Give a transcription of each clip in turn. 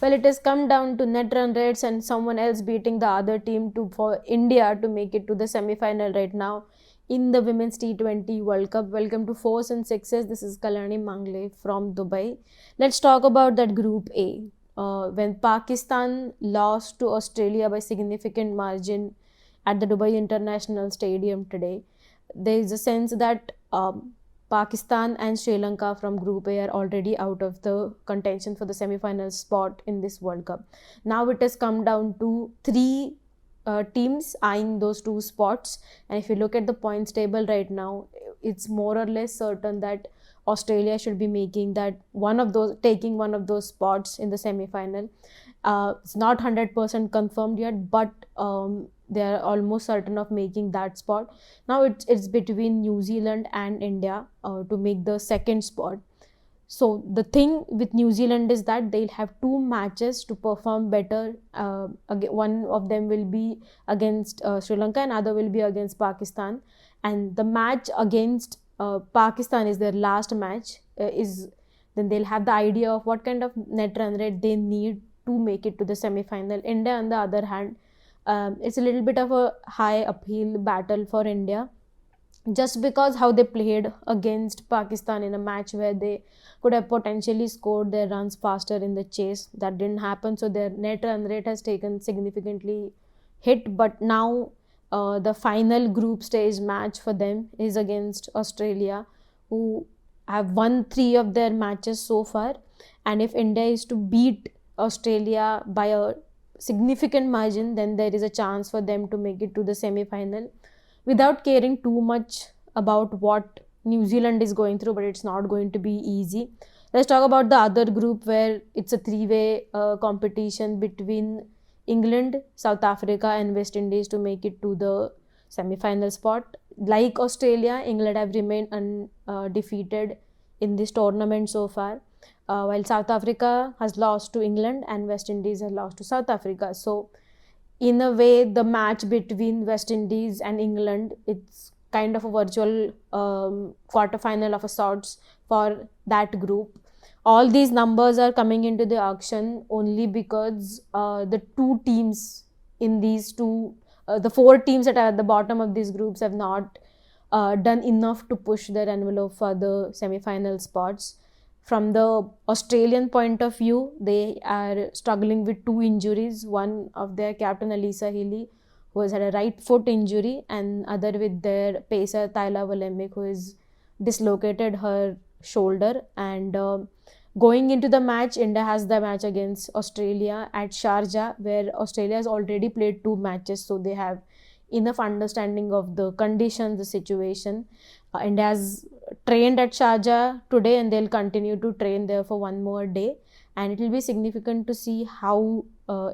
Well, it has come down to net run rates and someone else beating the other team for India to make it to the semi-final right now in the Women's T20 World Cup. Welcome to Fours and Sixes. This is Kalyani Mangle from Dubai. Let's talk about that Group A. When Pakistan lost to Australia by significant margin at the Dubai International Stadium today, there is a sense that Pakistan and Sri Lanka from Group A are already out of the contention for the semi-final spot in this World Cup. Now it has come down to three teams eyeing those two spots, and if you look at the points table right now, it's more or less certain that Australia should be taking one of those spots in the semi-final. It's not 100% confirmed yet, but they are almost certain of making that spot. Now it's between New Zealand and India to make the second spot. So the thing with New Zealand is that they'll have two matches to perform better. One of them will be against Sri Lanka and other will be against Pakistan. And the match against Pakistan is their last match. Then they'll have the idea of what kind of net run rate they need to make it to the semi-final. India, on the other hand, it's a little bit of a high uphill battle for India, just because how they played against Pakistan in a match where they could have potentially scored their runs faster in the chase. That didn't happen, so their net run rate has taken significantly hit. But now the final group stage match for them is against Australia, who have won 3 of their matches so far. And if India is to beat Australia by a significant margin, then there is a chance for them to make it to the semi-final without caring too much about what New Zealand is going through, but it's not going to be easy. Let's talk about the other group where it's a three-way competition between England, South Africa and West Indies to make it to the semi-final spot. Like Australia, England have remained undefeated in this tournament so far, while South Africa has lost to England and West Indies has lost to South Africa. So in a way, the match between West Indies and England, it's kind of a virtual quarterfinal of a sorts for that group. All these numbers are coming into the auction only because the two teams in these the 4 teams that are at the bottom of these groups have not done enough to push their envelope for the semi-final spots. From the Australian point of view, they are struggling with 2 injuries. One of their captain, Alyssa Healy, who has had a right foot injury, and other with their pacer, Tyla Volemic, who has dislocated her shoulder. And going into the match, India has the match against Australia at Sharjah, where Australia has already played 2 matches, so they have enough understanding of the conditions, the situation. India has trained at Sharjah today and they'll continue to train there for 1 more day, and it will be significant to see how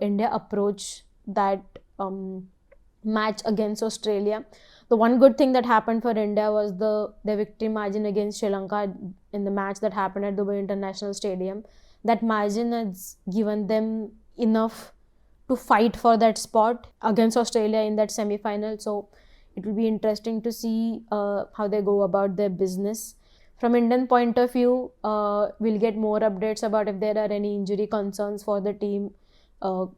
India approach that match against Australia. The one good thing that happened for India was the victory margin against Sri Lanka in the match that happened at Dubai International Stadium. That margin has given them enough to fight for that spot against Australia in that semi-final. So it will be interesting to see how they go about their business. From Indian point of view, we'll get more updates about if there are any injury concerns for the team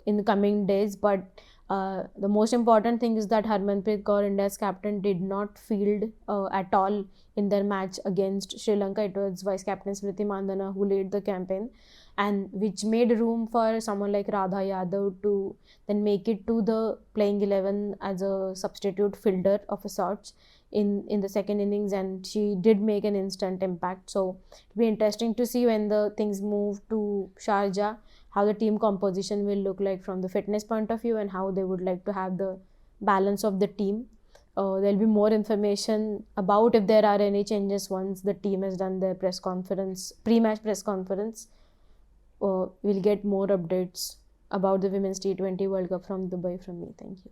in the coming days. But the most important thing is that Harmanpreet Kaur, India's captain, did not field at all in their match against Sri Lanka. It was Vice Captain Smriti Mandhana who led the campaign, and which made room for someone like Radha Yadav to then make it to the playing 11 as a substitute fielder of a sorts in the second innings, and she did make an instant impact. So it'll be interesting to see when the things move to Sharjah, how the team composition will look like from the fitness point of view and how they would like to have the balance of the team. There'll be more information about if there are any changes once the team has done their press conference, pre-match press conference. We'll get more updates about the Women's T20 World Cup from Dubai from me. Thank you.